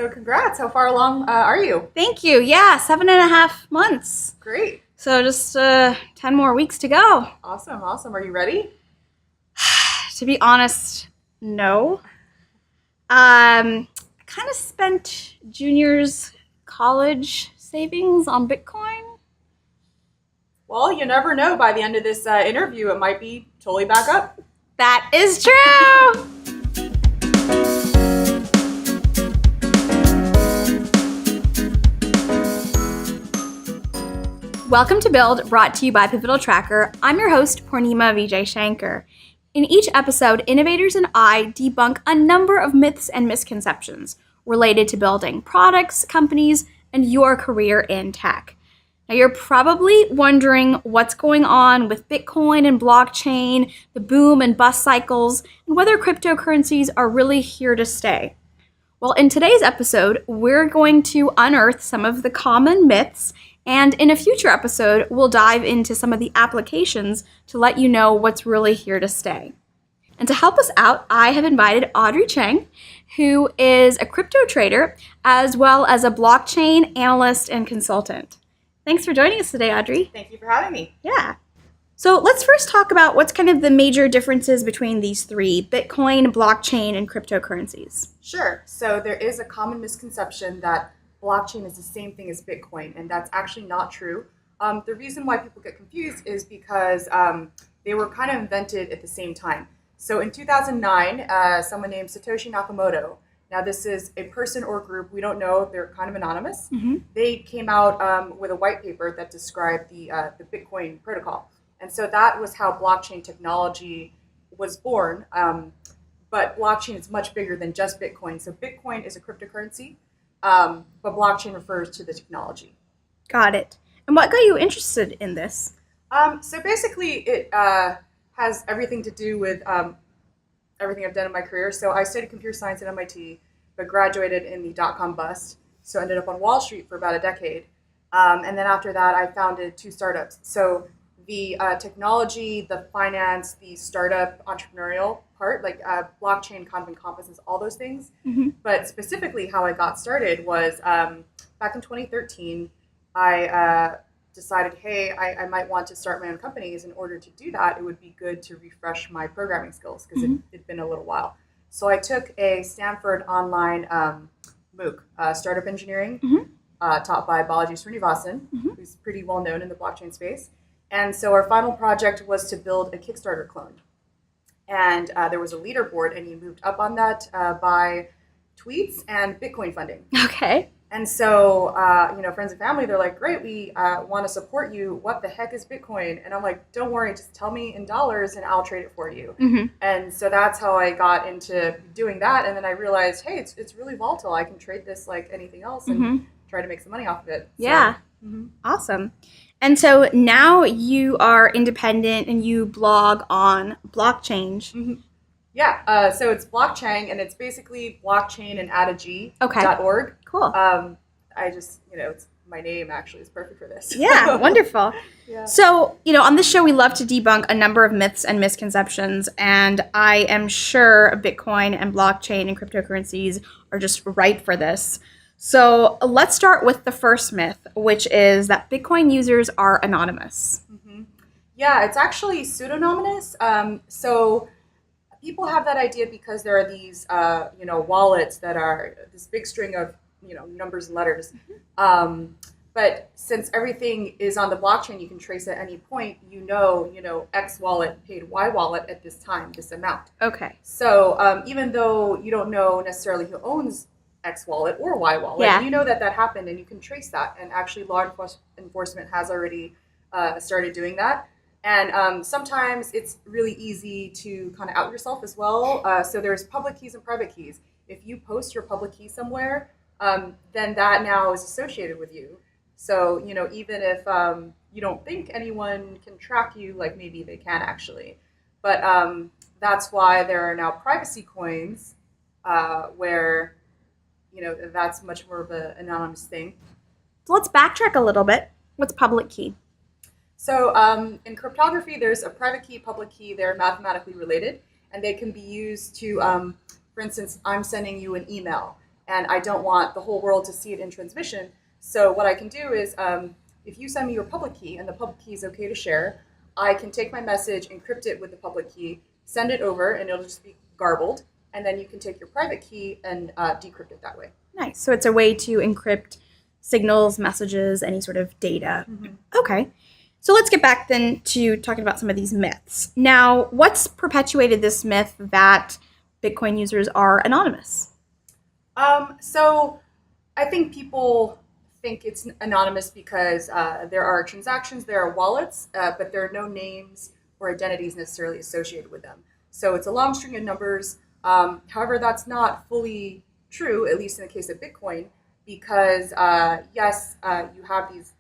So congrats. How far along are you? Thank you. Yeah, 7.5 months. Great. So just 10 more weeks to go. Awesome. Are you ready? To be honest, no. I kind of spent junior's college savings on Bitcoin. Well, you never know. By the end of this interview, it might be totally back up. That is true. Welcome to Build, brought to you by Pivotal Tracker. I'm your host, Purnima Vijay Shankar. In each episode, innovators and I debunk a number of myths and misconceptions related to building products, companies, and your career in tech. Now, you're probably wondering what's going on with Bitcoin and blockchain, the boom and bust cycles, and whether cryptocurrencies are really here to stay. Well, in today's episode, we're going to unearth some of the common myths, and in a future episode, we'll dive into some of the applications to let you know what's really here to stay. And to help us out, I have invited Audrey Cheng, who is a crypto trader, as well as a blockchain analyst and consultant. Thanks for joining us today, Audrey. Thank you for having me. Yeah. So let's first talk about what's kind of the major differences between these three: Bitcoin, blockchain, and cryptocurrencies. Sure. So there is a common misconception that blockchain is the same thing as Bitcoin, and that's actually not true. The reason why people get confused is because they were kind of invented at the same time. So in 2009, someone named Satoshi Nakamoto, now this is a person or group, we don't know, they're kind of anonymous. Mm-hmm. They came out with a white paper that described the Bitcoin protocol. And so that was how blockchain technology was born. But blockchain is much bigger than just Bitcoin. So Bitcoin is a cryptocurrency, but blockchain refers to the technology. Got it. And what got you interested in this? So basically, it has everything to do with everything I've done in my career. So I studied computer science at MIT, but graduated in the dot-com bust. So ended up on Wall Street for about a decade. And then after that, I founded 2 startups. So the technology, the finance, the startup entrepreneurial part, like blockchain kind of encompasses all those things. Mm-hmm. But specifically how I got started was back in 2013, I decided, hey, I might want to start my own companies. In order to do that, it would be good to refresh my programming skills because it'd been a little while. So I took a Stanford online MOOC, startup engineering, taught by Balaji Srinivasan, who's pretty well known in the blockchain space. And so our final project was to build a Kickstarter clone. And there was a leaderboard, and you moved up on that by tweets and Bitcoin funding. Okay. And so, friends and family, they're like, great, we want to support you. What the heck is Bitcoin? And I'm like, don't worry, just tell me in dollars and I'll trade it for you. Mm-hmm. And so that's how I got into doing that. And then I realized, hey, it's really volatile. I can trade this like anything else and try to make some money off of it. Yeah. Awesome. And so now you are independent and you blog on blockchain. Yeah, so it's blockchain, and it's basically blockchain and add a G.org. Cool. I just, it's my name actually is perfect for this. Yeah, wonderful. Yeah. So, on this show, we love to debunk a number of myths and misconceptions, and I am sure Bitcoin and blockchain and cryptocurrencies are just right for this. So let's start with the first myth, which is that Bitcoin users are anonymous. Yeah, it's actually pseudonymous. So people have that idea because there are these, wallets that are this big string of, numbers and letters. But since everything is on the blockchain, you can trace at any point, X wallet paid Y wallet at this time, this amount. Okay. So even though you don't know necessarily who owns X wallet or Y wallet, you know that happened, and you can trace that. And actually law enforcement has already started doing that. And sometimes it's really easy to kind of out yourself as well. So there's public keys and private keys. If you post your public key somewhere, then that now is associated with you. So, even if you don't think anyone can track you, like maybe they can actually. But that's why there are now privacy coins where, that's much more of an anonymous thing. So let's backtrack a little bit. What's public key? So in cryptography, there's a private key, public key. They're mathematically related, and they can be used to, for instance, I'm sending you an email, and I don't want the whole world to see it in transmission. So what I can do is, if you send me your public key and the public key is okay to share, I can take my message, encrypt it with the public key, send it over, and it'll just be garbled. And then you can take your private key and decrypt it that way. Nice. So it's a way to encrypt signals, messages, any sort of data. Mm-hmm. Okay. So let's get back then to talking about some of these myths. Now, what's perpetuated this myth that Bitcoin users are anonymous? So I think people think it's anonymous because there are transactions, there are wallets, but there are no names or identities necessarily associated with them. So it's a long string of numbers. However, that's not fully true, at least in the case of Bitcoin, because yes, you have these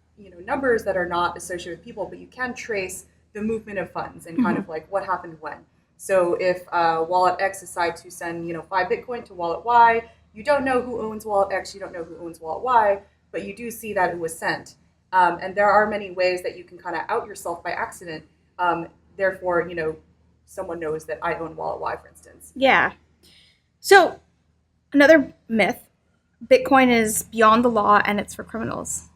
numbers that are not associated with people, but you can trace the movement of funds and kind of like what happened when. So if wallet X decides to send 5 Bitcoin to wallet Y, you don't know who owns wallet X, you don't know who owns wallet Y, but you do see that it was sent. And there are many ways that you can kind of out yourself by accident. Therefore, someone knows that I own wallet Y, for instance. Yeah. So another myth, Bitcoin is beyond the law and it's for criminals.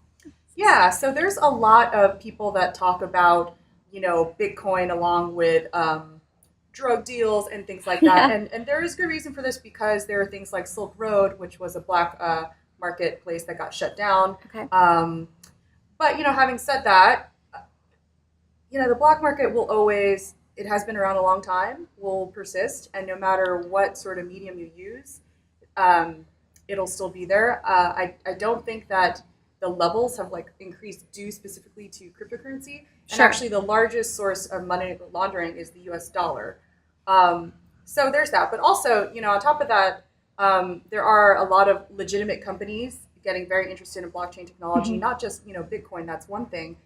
Yeah, so there's a lot of people that talk about, Bitcoin along with drug deals and things like that. Yeah. And there is good reason for this because there are things like Silk Road, which was a black marketplace that got shut down. Okay. But, having said that, the black market will always, it has been around a long time, will persist. And no matter what sort of medium you use, it'll still be there. I don't think that the levels have increased due specifically to cryptocurrency. And Sure. Actually the largest source of money laundering is the US dollar. So there's that. But also, on top of that, there are a lot of legitimate companies getting very interested in blockchain technology, not just, Bitcoin, that's one thing,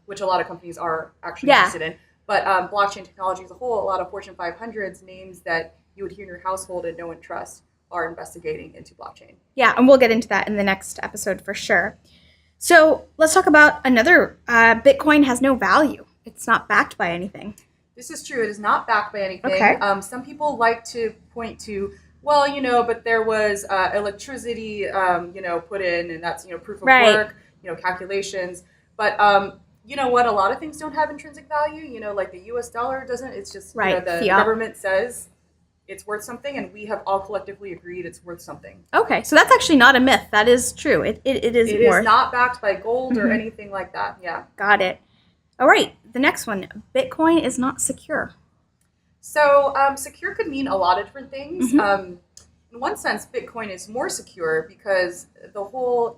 which a lot of companies are actually interested in. But blockchain technology as a whole, a lot of Fortune 500s, names that you would hear in your household and no one trusts, are investigating into blockchain. Yeah, and we'll get into that in the next episode for sure. So let's talk about another. Bitcoin has no value. It's not backed by anything. This is true. It is not backed by anything. Okay. Some people like to point to, well, but there was electricity, put in, and that's, proof of work, calculations. But you know what? A lot of things don't have intrinsic value. Like the US dollar doesn't. It's just, the Fiat. government says it's worth something, and we have all collectively agreed it's worth something. Okay, so that's actually not a myth. That is true. It is It is not backed by gold or anything like that. Yeah. Got it. All right, the next one. Bitcoin is not secure. So secure could mean a lot of different things. In one sense, Bitcoin is more secure because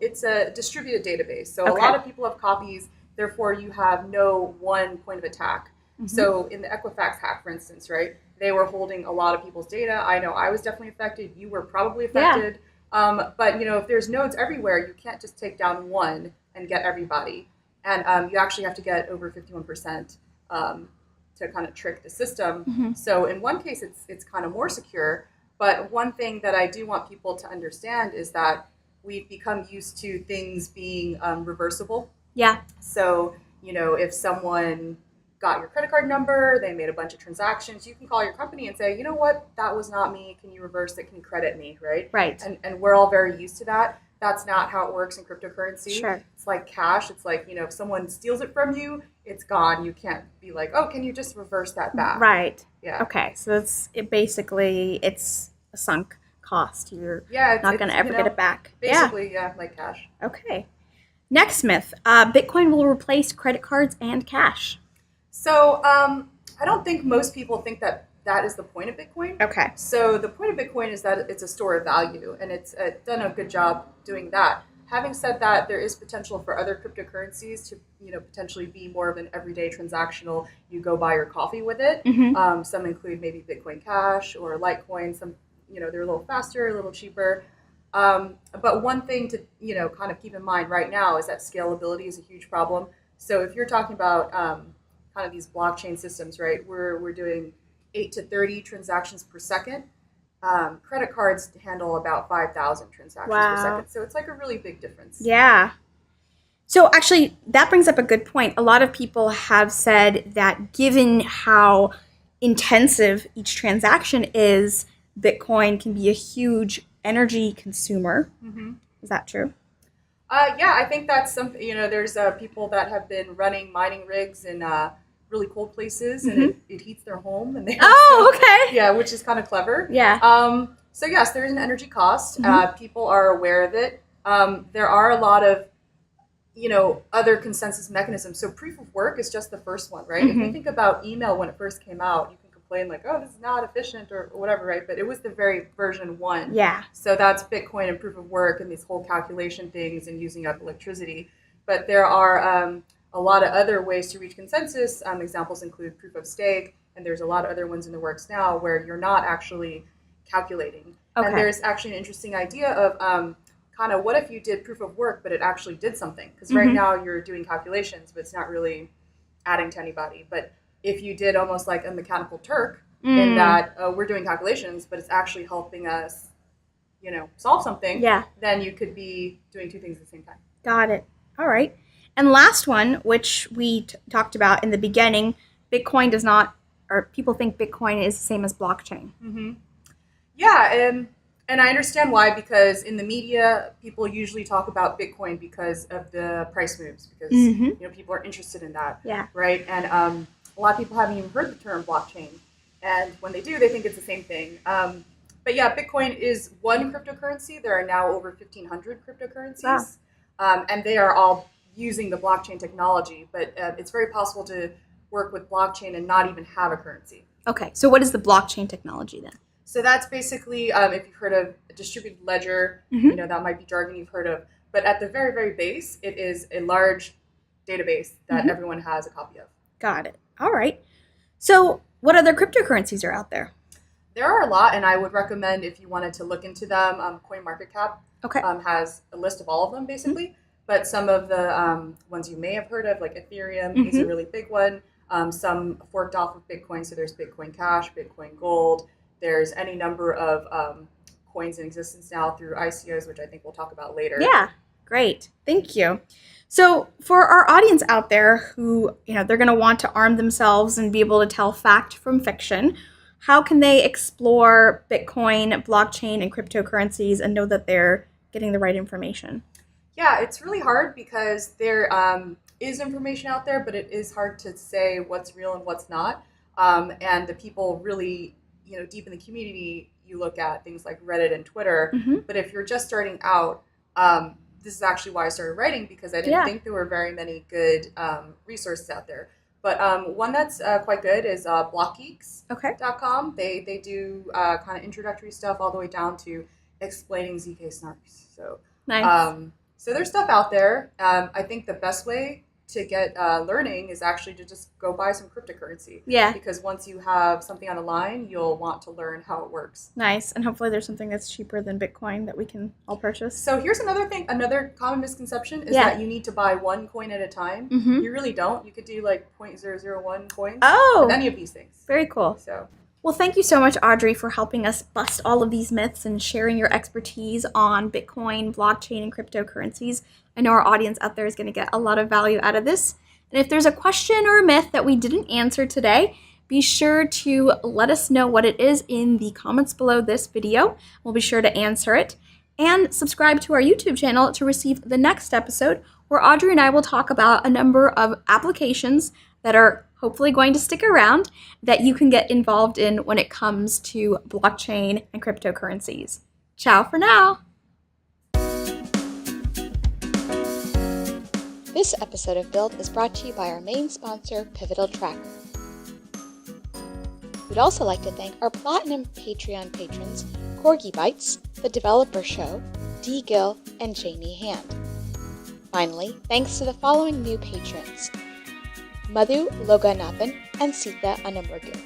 it's a distributed database. So a lot of people have copies, therefore you have no one point of attack. So in the Equifax hack, for instance, right, they were holding a lot of people's data. I know I was definitely affected. You were probably affected. Yeah. But, if there's nodes everywhere, you can't just take down one and get everybody. And you actually have to get over 51% to kind of trick the system. So in one case, it's kind of more secure. But one thing that I do want people to understand is that we've become used to things being reversible. Yeah. So, if someone got your credit card number, they made a bunch of transactions, you can call your company and say, you know what, that was not me. Can you reverse it? Can you credit me? Right? Right. And we're all very used to that. That's not how it works in cryptocurrency. Sure. It's like cash. It's like, if someone steals it from you, it's gone. You can't be like, oh, can you just reverse that back? Right. Yeah. Okay. So it's a sunk cost. You're not going to ever get it back. Basically, yeah, like cash. Okay. Next myth. Bitcoin will replace credit cards and cash. So I don't think most people think that is the point of Bitcoin. Okay. So the point of Bitcoin is that it's a store of value, and it's done a good job doing that. Having said that, there is potential for other cryptocurrencies to potentially be more of an everyday transactional. You go buy your coffee with it. Some include maybe Bitcoin Cash or Litecoin. Some they're a little faster, a little cheaper. But one thing to kind of keep in mind right now is that scalability is a huge problem. So if you're talking about kind of these blockchain systems, right? We're doing 8 to 30 transactions per second. Credit cards handle about 5,000 transactions per second. So it's like a really big difference. Yeah. So actually, that brings up a good point. A lot of people have said that given how intensive each transaction is, Bitcoin can be a huge energy consumer. Mm-hmm. Is that true? Yeah, I think that's something, there's people that have been running mining rigs in really cold places, and it heats their home. And they okay. Yeah, which is kind of clever. Yeah. So yes, there is an energy cost. People are aware of it. There are a lot of, other consensus mechanisms. So proof of work is just the first one, right? If you think about email when it first came out, you can complain like, oh, this is not efficient or whatever, right? But it was the very version 1. Yeah. So that's Bitcoin and proof of work and these whole calculation things and using up electricity. But there are a lot of other ways to reach consensus. Examples include proof of stake, and there's a lot of other ones in the works now where you're not actually calculating. Okay. And there's actually an interesting idea of kind of what if you did proof of work, but it actually did something? Because right now you're doing calculations, but it's not really adding to anybody. But if you did almost like a mechanical Turk, in that we're doing calculations, but it's actually helping us, solve something, then you could be doing two things at the same time. Got it. All right. And last one, which we talked about in the beginning, Bitcoin does not, or people think Bitcoin is the same as blockchain. Mm-hmm. Yeah, and I understand why, because in the media, people usually talk about Bitcoin because of the price moves, because people are interested in that, right? And a lot of people haven't even heard the term blockchain, and when they do, they think it's the same thing. But yeah, Bitcoin is one cryptocurrency. There are now over 1,500 cryptocurrencies, and they are all using the blockchain technology. But it's very possible to work with blockchain and not even have a currency. Okay, so what is the blockchain technology then? So that's basically, if you've heard of a distributed ledger, that might be jargon you've heard of. But at the very, very base, it is a large database that everyone has a copy of. Got it. All right. So what other cryptocurrencies are out there? There are a lot, and I would recommend if you wanted to look into them, CoinMarketCap has a list of all of them, basically. But some of the ones you may have heard of, like Ethereum, is a really big one. Some forked off of Bitcoin, so there's Bitcoin Cash, Bitcoin Gold. There's any number of coins in existence now through ICOs, which I think we'll talk about later. Yeah, great. Thank you. So for our audience out there who, they're going to want to arm themselves and be able to tell fact from fiction, how can they explore Bitcoin, blockchain, and cryptocurrencies and know that they're getting the right information? Yeah, it's really hard because there is information out there, but it is hard to say what's real and what's not. And the people really, deep in the community, you look at things like Reddit and Twitter. But if you're just starting out, this is actually why I started writing, because I didn't think there were very many good resources out there. But one that's quite good is blockgeeks.com. They do kind of introductory stuff all the way down to explaining ZK snarks. So nice. So there's stuff out there. I think the best way to get learning is actually to just go buy some cryptocurrency. Yeah. Because once you have something on the line, you'll want to learn how it works. Nice. And hopefully there's something that's cheaper than Bitcoin that we can all purchase. So here's another thing. Another common misconception is that you need to buy one coin at a time. You really don't. You could do like 0.001 coins. With any of these things. Very cool. So. Well, thank you so much, Audrey, for helping us bust all of these myths and sharing your expertise on Bitcoin, blockchain, and cryptocurrencies. I know our audience out there is going to get a lot of value out of this. And if there's a question or a myth that we didn't answer today, be sure to let us know what it is in the comments below this video. We'll be sure to answer it. And subscribe to our YouTube channel to receive the next episode, where Audrey and I will talk about a number of applications that are hopefully going to stick around that you can get involved in when it comes to blockchain and cryptocurrencies. Ciao for now. This episode of Build is brought to you by our main sponsor, Pivotal Tracker. We'd also like to thank our Platinum Patreon patrons, Corgi Bites, The Developer Show, D. Gill, and Janie Hand. Finally, thanks to the following new patrons: Madhu Loganathan and Sita Anamurgu.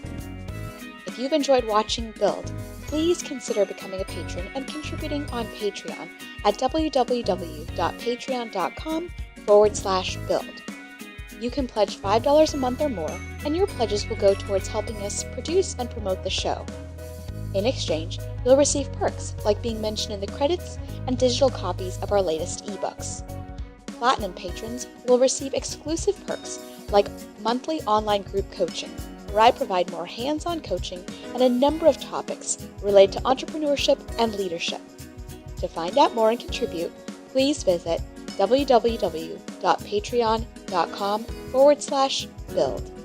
If you've enjoyed watching Build, please consider becoming a patron and contributing on Patreon at www.patreon.com/build. You can pledge $5 a month or more, and your pledges will go towards helping us produce and promote the show. In exchange, you'll receive perks like being mentioned in the credits and digital copies of our latest ebooks. Platinum patrons will receive exclusive perks like monthly online group coaching, where I provide more hands-on coaching on a number of topics related to entrepreneurship and leadership. To find out more and contribute, please visit www.patreon.com/build.